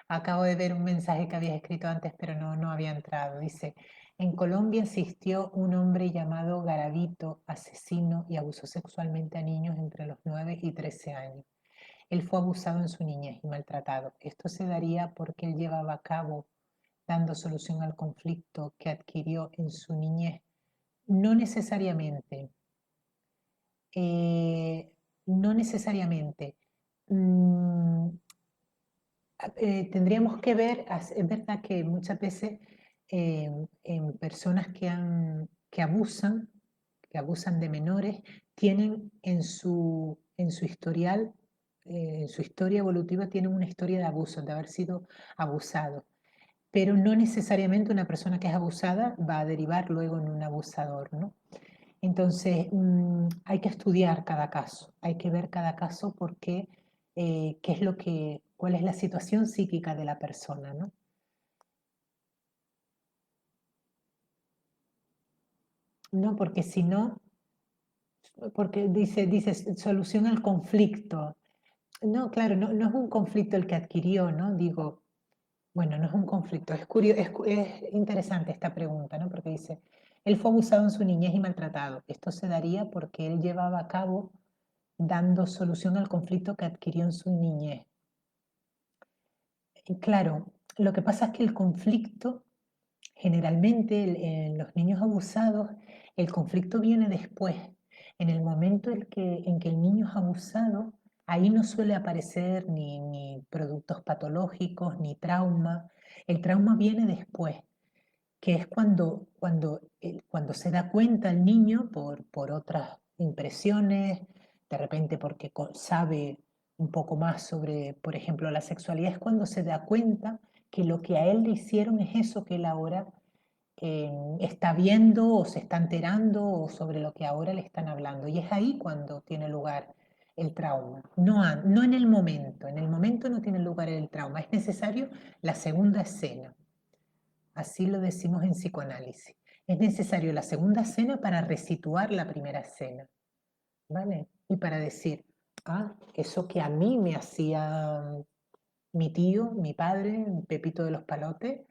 Acabo de ver un mensaje que habías escrito antes, pero no había entrado. Dice, en Colombia existió un hombre llamado Garavito, asesino y abusó sexualmente a niños entre los 9 y 13 años. Él fue abusado en su niñez y maltratado. Esto se daría porque él llevaba a cabo, dando solución al conflicto que adquirió en su niñez. No necesariamente. No necesariamente. Mm, Tendríamos que ver, es verdad que muchas veces en personas que abusan de menores, tienen en su historial, en su historia evolutiva, tienen una historia de abuso, de haber sido abusados. Pero no necesariamente una persona que es abusada va a derivar luego en un abusador, ¿no? Entonces, hay que estudiar cada caso, hay que ver cada caso porque cuál es la situación psíquica de la persona, ¿no? No, porque si no, porque dice solución al conflicto. No, claro, no es un conflicto el que adquirió, ¿no? Digo, bueno, no es un conflicto, es curioso, es interesante esta pregunta, ¿no? Porque dice, él fue abusado en su niñez y maltratado. Esto se daría porque él llevaba a cabo dando solución al conflicto que adquirió en su niñez. Y claro, lo que pasa es que el conflicto, generalmente en los niños abusados, el conflicto viene después. En el momento en que el niño es abusado, ahí no suele aparecer ni productos patológicos, ni trauma. El trauma viene después, que es cuando se da cuenta el niño por otras impresiones, de repente porque sabe un poco más sobre, por ejemplo, la sexualidad, es cuando se da cuenta que lo que a él le hicieron es eso que él ahora está viendo o se está enterando o sobre lo que ahora le están hablando. Y es ahí cuando tiene lugar el trauma, no en el momento no tiene lugar el trauma, es necesario la segunda escena. Así lo decimos en psicoanálisis. Es necesario la segunda escena para resituar la primera escena, ¿vale? Y para decir, eso que a mí me hacía mi tío, mi padre, Pepito de los Palotes,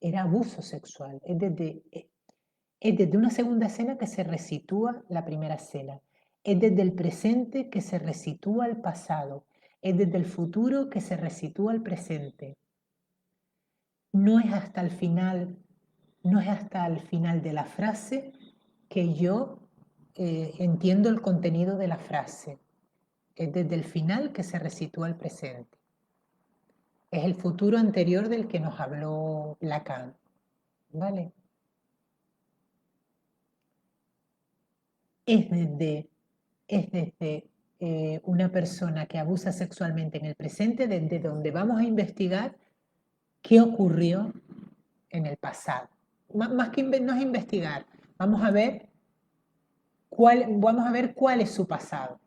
era abuso sexual. Es desde una segunda escena que se resitúa la primera escena. Es desde el presente que se resitúa el pasado. Es desde el futuro que se resitúa el presente. No es hasta el final, no es hasta el final de la frase que yo entiendo el contenido de la frase. Es desde el final que se resitúa el presente. Es el futuro anterior del que nos habló Lacan, ¿vale? Es desde una persona que abusa sexualmente en el presente, desde donde vamos a investigar qué ocurrió en el pasado. Más que no es investigar, vamos a ver cuál es su pasado.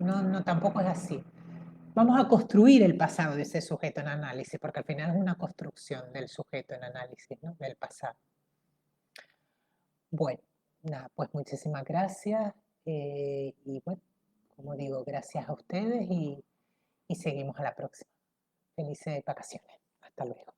No, tampoco es así. Vamos a construir el pasado de ese sujeto en análisis, porque al final es una construcción del sujeto en análisis, ¿no? Del pasado. Bueno, nada, pues muchísimas gracias. Y bueno, como digo, gracias a ustedes y seguimos a la próxima. Felices vacaciones. Hasta luego.